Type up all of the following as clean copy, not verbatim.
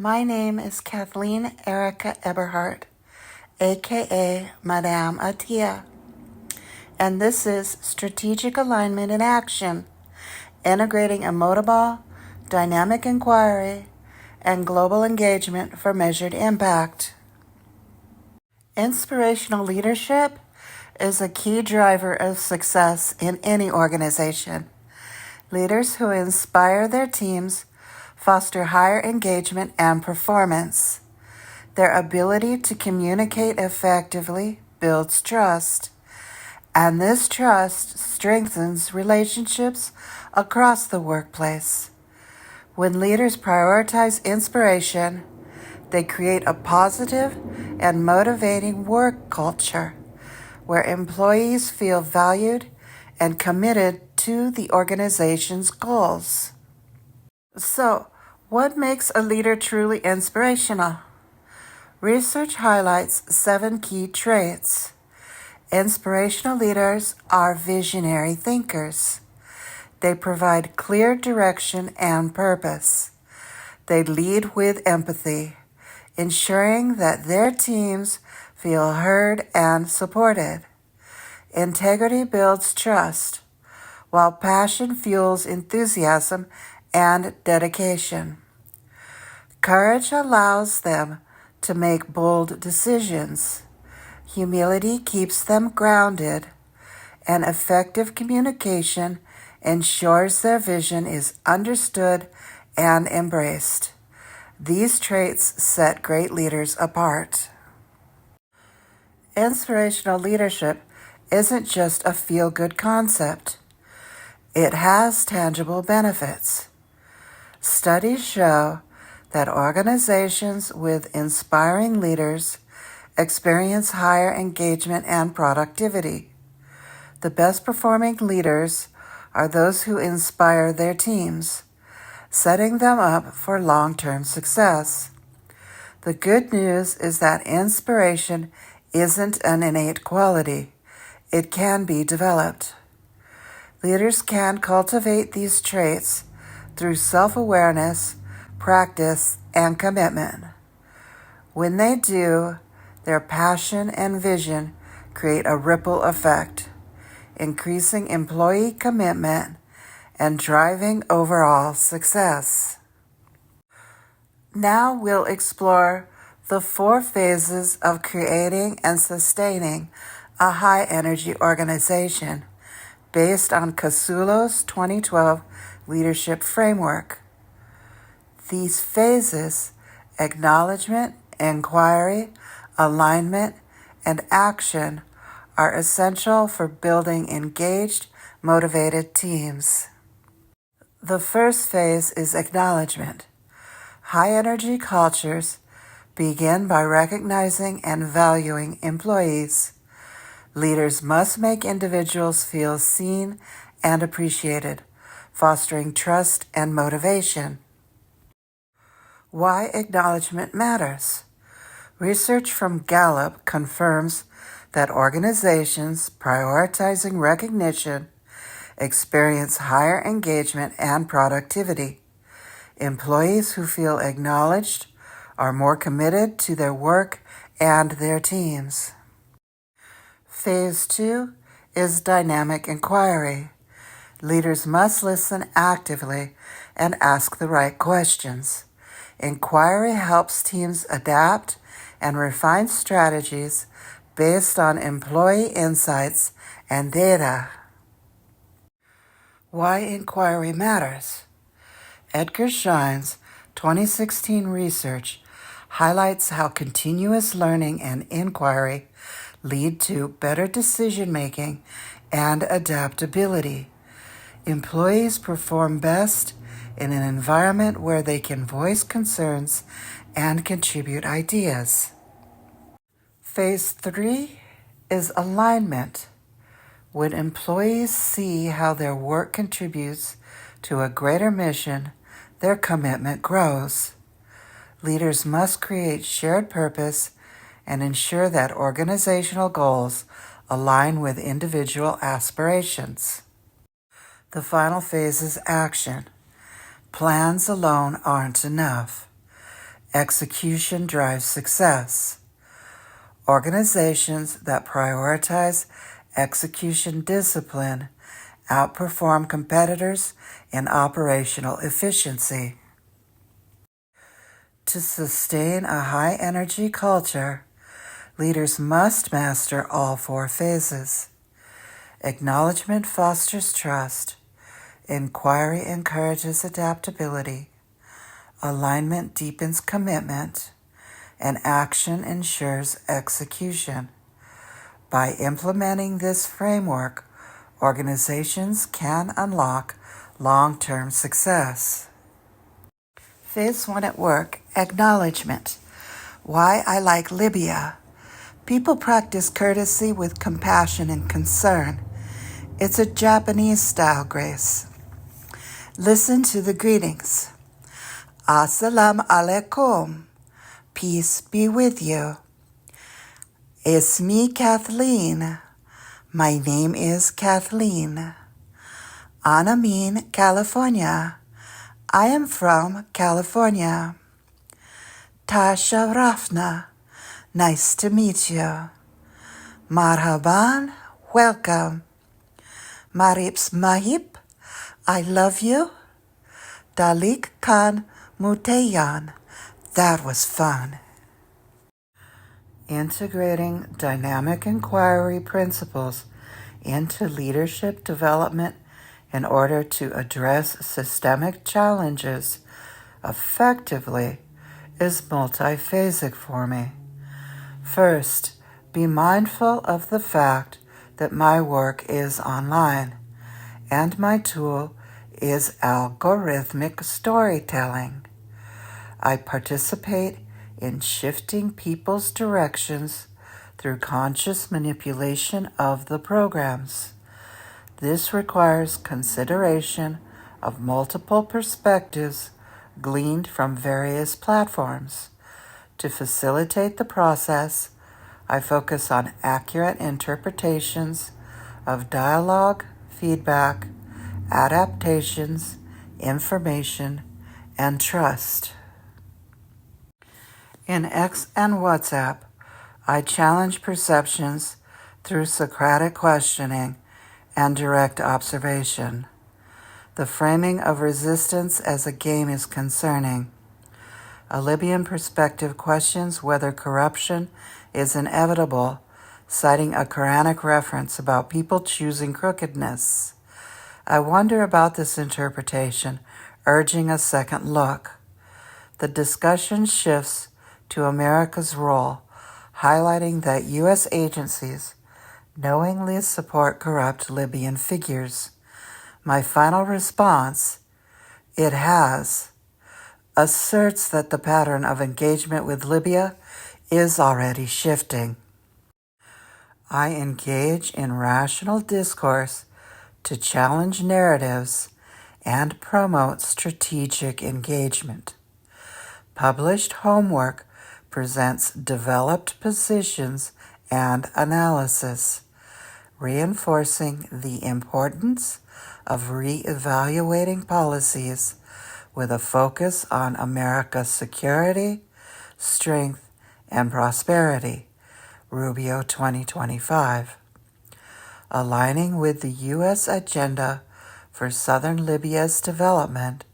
My name is Kathleen Erica Eberhardt, aka Madame Atia, and this is Strategic Alignment in Action, integrating EMOTOBALL, dynamic inquiry, and global engagement for measured impact. Inspirational leadership is a key driver of success in any organization. Leaders who inspire their teams foster higher engagement and performance. Their ability to communicate effectively builds trust, and this trust strengthens relationships across the workplace. When leaders prioritize inspiration, they create a positive and motivating work culture where employees feel valued and committed to the organization's goals. So, what makes a leader truly inspirational? Research highlights 7 key traits. Inspirational leaders are visionary thinkers. They provide clear direction and purpose. They lead with empathy, ensuring that their teams feel heard and supported. Integrity builds trust, while passion fuels enthusiasm and dedication. Courage allows them to make bold decisions. Humility keeps them grounded, and effective communication ensures their vision is understood and embraced. These traits set great leaders apart. Inspirational leadership isn't just a feel-good concept. It has tangible benefits. Studies show that organizations with inspiring leaders experience higher engagement and productivity. The best performing leaders are those who inspire their teams, setting them up for long-term success. The good news is that inspiration isn't an innate quality. It can be developed. Leaders can cultivate these traits through self-awareness, practice, and commitment. When they do, their passion and vision create a ripple effect, increasing employee commitment and driving overall success. Now we'll explore the 4 phases of creating and sustaining a high-energy organization based on Casulo's 2012 Leadership Framework. These phases, acknowledgement, inquiry, alignment, and action, are essential for building engaged, motivated teams. The first phase is acknowledgement. High-energy cultures begin by recognizing and valuing employees. Leaders must make individuals feel seen and appreciated, fostering trust and motivation. Why acknowledgement matters. Research from Gallup confirms that organizations prioritizing recognition experience higher engagement and productivity. Employees who feel acknowledged are more committed to their work and their teams. Phase 2 is dynamic inquiry. Leaders must listen actively and ask the right questions. Inquiry helps teams adapt and refine strategies based on employee insights and data. Why inquiry matters. Edgar Schein's 2016 research highlights how continuous learning and inquiry lead to better decision-making and adaptability. Employees perform best in an environment where they can voice concerns and contribute ideas. Phase 3 is alignment. When employees see how their work contributes to a greater mission, their commitment grows. Leaders must create shared purpose and ensure that organizational goals align with individual aspirations. The final phase is action. Plans alone aren't enough. Execution drives success. Organizations that prioritize execution discipline outperform competitors in operational efficiency. To sustain a high-energy culture, leaders must master all 4 phases. Acknowledgement fosters trust. Inquiry encourages adaptability. Alignment deepens commitment. And action ensures execution. By implementing this framework, organizations can unlock long-term success. Phase 1 at work, acknowledgement. Why I like Libya. People practice courtesy with compassion and concern. It's a Japanese-style grace. Listen to the greetings. Assalamu alaikum. Peace be with you. It's me, Kathleen. My name is Kathleen. Anamin, California. I am from California. Tasha Rafna. Nice to meet you. Marhaban. Welcome. Marips Mahip. I love you. Dalik Khan Mutayan. That was fun. Integrating dynamic inquiry principles into leadership development in order to address systemic challenges effectively is multiphasic for me. First, be mindful of the fact that my work is online and my tool is algorithmic storytelling. I participate in shifting people's directions through conscious manipulation of the programs. This requires consideration of multiple perspectives gleaned from various platforms. To facilitate the process, I focus on accurate interpretations of dialogue, feedback, adaptations, information, and trust. In X and WhatsApp, I challenge perceptions through Socratic questioning and direct observation. The framing of resistance as a game is concerning. A Libyan perspective questions whether corruption is inevitable, citing a Quranic reference about people choosing crookedness. I wonder about this interpretation, urging a second look. The discussion shifts to America's role, highlighting that U.S. agencies knowingly support corrupt Libyan figures. My final response, it has, asserts that the pattern of engagement with Libya is already shifting. I engage in rational discourse to challenge narratives and promote strategic engagement. Published homework presents developed positions and analysis, reinforcing the importance of re-evaluating policies with a focus on America's security, strength, and prosperity. Rubio 2025. Aligning with the U.S. agenda for southern Libya's development,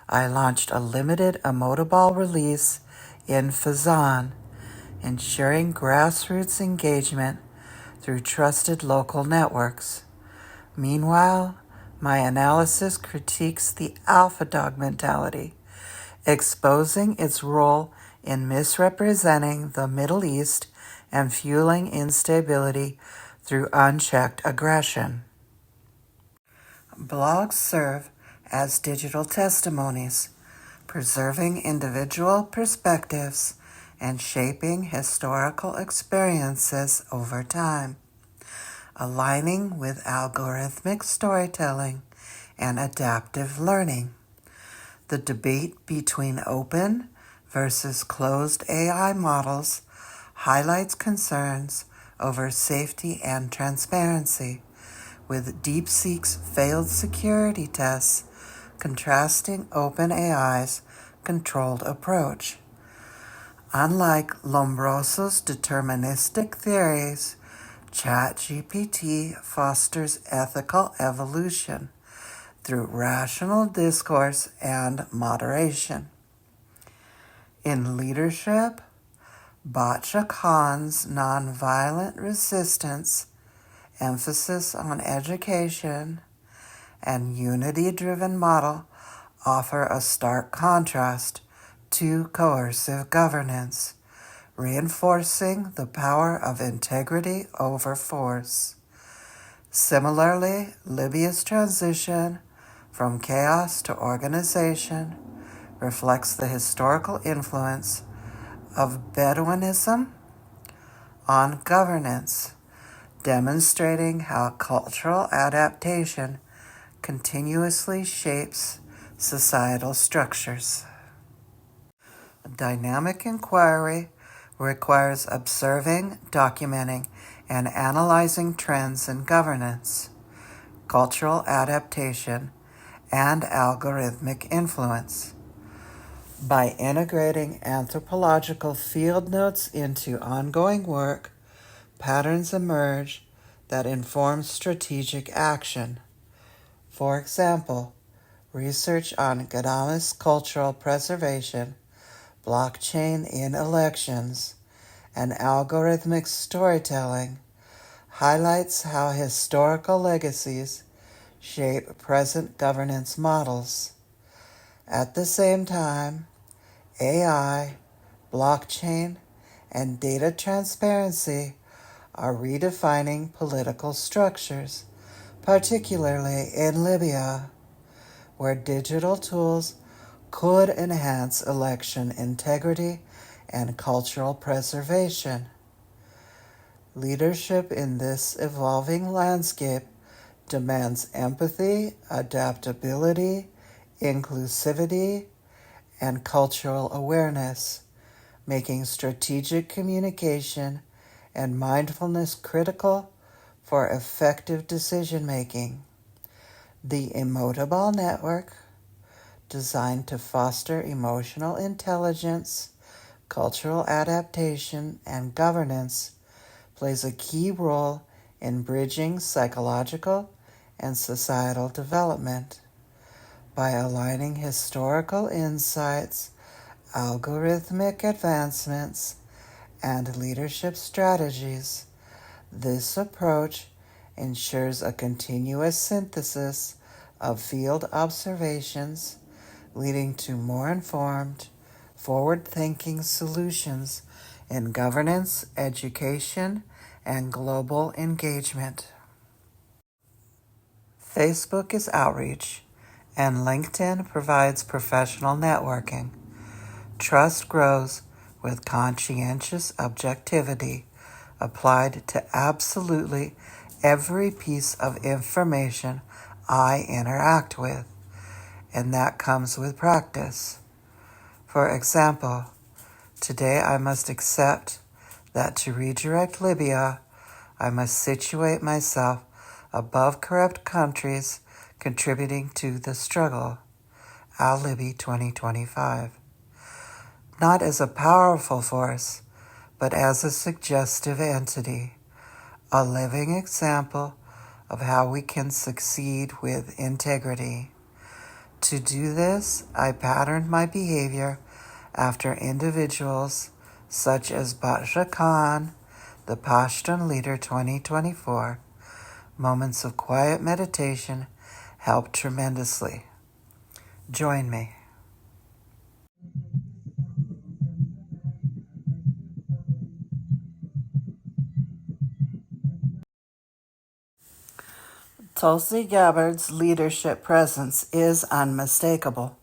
I launched a limited EMOTOBALL release in Fezzan, ensuring grassroots engagement through trusted local networks. Meanwhile, my analysis critiques the alpha dog mentality, exposing its role in misrepresenting the Middle East and fueling instability through unchecked aggression. Blogs serve as digital testimonies, preserving individual perspectives and shaping historical experiences over time, aligning with algorithmic storytelling and adaptive learning. The debate between open versus closed AI models highlights concerns over safety and transparency, with DeepSeek's failed security tests contrasting OpenAI's controlled approach. Unlike Lombroso's deterministic theories, ChatGPT fosters ethical evolution through rational discourse and moderation. In leadership, Batya Khan's nonviolent resistance, emphasis on education, and unity-driven model offer a stark contrast to coercive governance, reinforcing the power of integrity over force. Similarly, Libya's transition from chaos to organization reflects the historical influence of Bedouinism on governance, demonstrating how cultural adaptation continuously shapes societal structures. Dynamic inquiry requires observing, documenting, and analyzing trends in governance, cultural adaptation, and algorithmic influence. By integrating anthropological field notes into ongoing work, patterns emerge that inform strategic action. For example, research on Ghana's cultural preservation, blockchain in elections, and algorithmic storytelling highlights how historical legacies shape present governance models. At the same time, AI, blockchain, and data transparency are redefining political structures, particularly in Libya, where digital tools could enhance election integrity and cultural preservation. Leadership in this evolving landscape demands empathy, adaptability, inclusivity, and cultural awareness, making strategic communication and mindfulness critical for effective decision-making. The EMOTOBALL network, designed to foster emotional intelligence, cultural adaptation, and governance, plays a key role in bridging psychological and societal development. By aligning historical insights, algorithmic advancements, and leadership strategies, this approach ensures a continuous synthesis of field observations, leading to more informed, forward-thinking solutions in governance, education, and global engagement. Facebook is outreach, and LinkedIn provides professional networking. Trust grows with conscientious objectivity applied to absolutely every piece of information I interact with, and that comes with practice. For example, today I must accept that to redirect Libya, I must situate myself above corrupt countries contributing to the struggle. Al-Libi 2025. Not as a powerful force, but as a suggestive entity, a living example of how we can succeed with integrity. To do this, I patterned my behavior after individuals such as Batya Khan, the Pashtun Leader 2024. Moments of quiet meditation help tremendously. Join me. Tulsi Gabbard's leadership presence is unmistakable.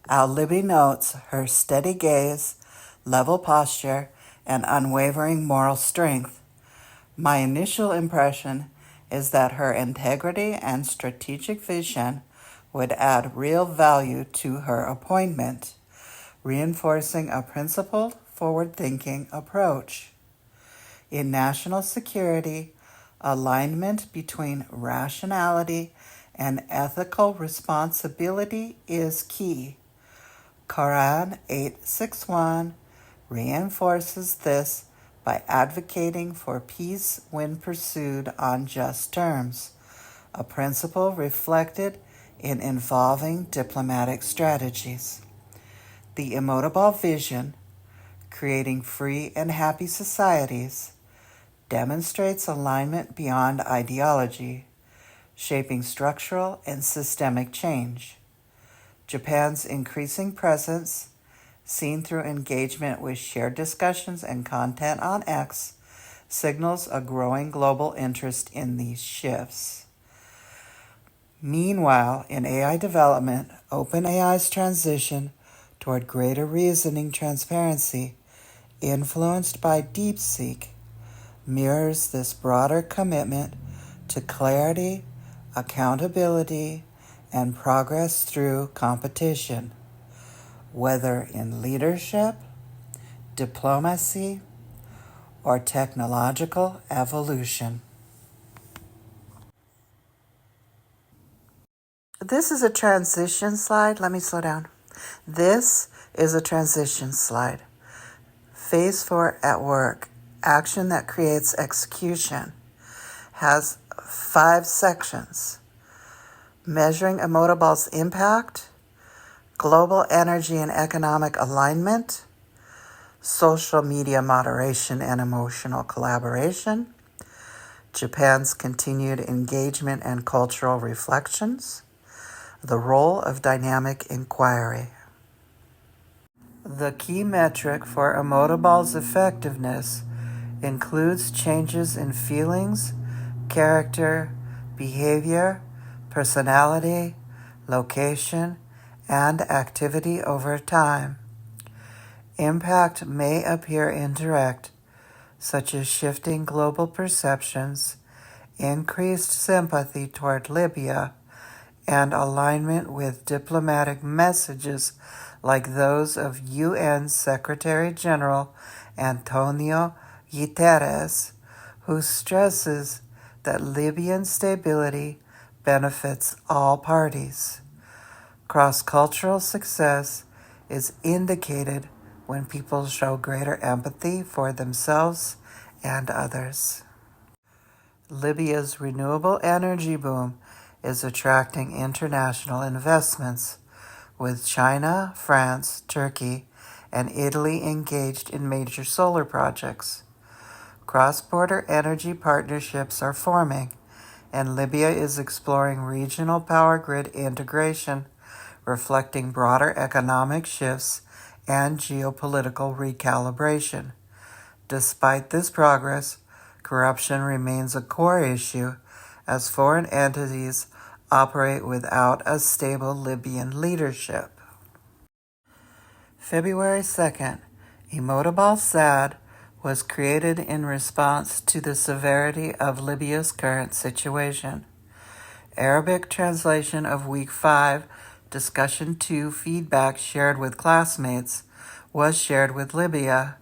Al-Libi notes her steady gaze, level posture, and unwavering moral strength. My initial impression is that her integrity and strategic vision would add real value to her appointment, reinforcing a principled, forward-thinking approach. In national security, alignment between rationality and ethical responsibility is key. Quran 861 reinforces this by advocating for peace when pursued on just terms, a principle reflected in evolving diplomatic strategies. The EMOTOBALL vision, creating free and happy societies, demonstrates alignment beyond ideology, shaping structural and systemic change. Japan's increasing presence, seen through engagement with shared discussions and content on X, signals a growing global interest in these shifts. Meanwhile, in AI development, OpenAI's transition toward greater reasoning transparency, influenced by DeepSeek, mirrors this broader commitment to clarity, accountability, and progress through competition, whether in leadership, diplomacy, or technological evolution. This is a transition slide. Let me slow down. This is a transition slide. Phase 4 at work, action that creates execution, has 5 sections. Measuring EMOTOBALL's impact, global energy and economic alignment, social media moderation and emotional collaboration, Japan's continued engagement and cultural reflections, the role of dynamic inquiry. The key metric for EMOTOBALL's effectiveness includes changes in feelings, character, behavior, personality, location, and activity over time. Impact may appear indirect, such as shifting global perceptions, increased sympathy toward Libya, and alignment with diplomatic messages like those of UN Secretary General Antonio Guterres, who stresses that Libyan stability benefits all parties. Cross-cultural success is indicated when people show greater empathy for themselves and others. Libya's renewable energy boom is attracting international investments, with China, France, Turkey, and Italy engaged in major solar projects. Cross-border energy partnerships are forming, and Libya is exploring regional power grid integration, reflecting broader economic shifts and geopolitical recalibration. Despite this progress, corruption remains a core issue as foreign entities operate without a stable Libyan leadership. February 2nd, EMOTOBALL SAD was created in response to the severity of Libya's current situation. Arabic translation of Week 5, Discussion 2 feedback shared with classmates was shared with Libya,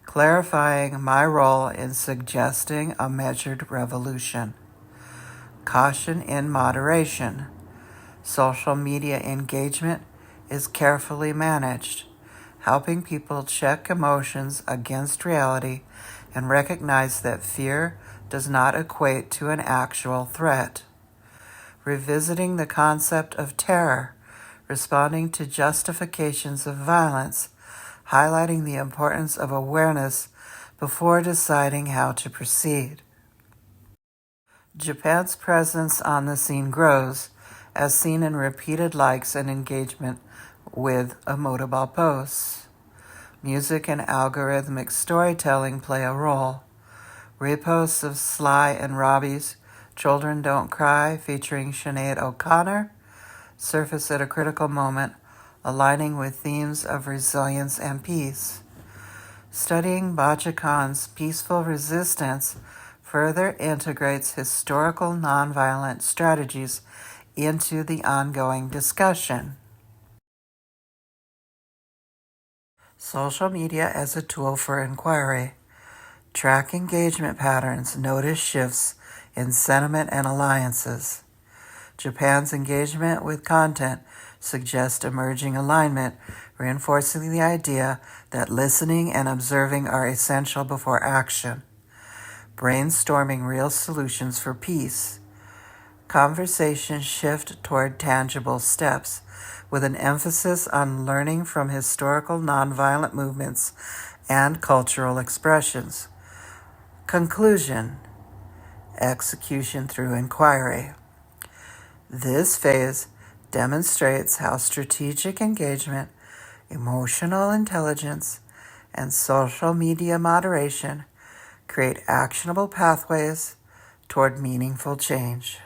clarifying my role in suggesting a measured revolution. Caution in moderation. Social media engagement is carefully managed, helping people check emotions against reality and recognize that fear does not equate to an actual threat. Revisiting the concept of terror, responding to justifications of violence, highlighting the importance of awareness before deciding how to proceed. Japan's presence on the scene grows, as seen in repeated likes and engagement with EMOTOBALL posts. Music and algorithmic storytelling play a role. Reposts of Sly and Robbie's Children Don't Cry featuring Sinead O'Connor surface at a critical moment, aligning with themes of resilience and peace. Studying Bachakan's peaceful resistance further integrates historical nonviolent strategies into the ongoing discussion. Social media as a tool for inquiry. Track engagement patterns, notice shifts in sentiment and alliances. Japan's engagement with content suggests emerging alignment, reinforcing the idea that listening and observing are essential before action. Brainstorming real solutions for peace. Conversations shift toward tangible steps, with an emphasis on learning from historical nonviolent movements and cultural expressions. Conclusion: execution through inquiry. This phase demonstrates how strategic engagement, emotional intelligence, and social media moderation create actionable pathways toward meaningful change.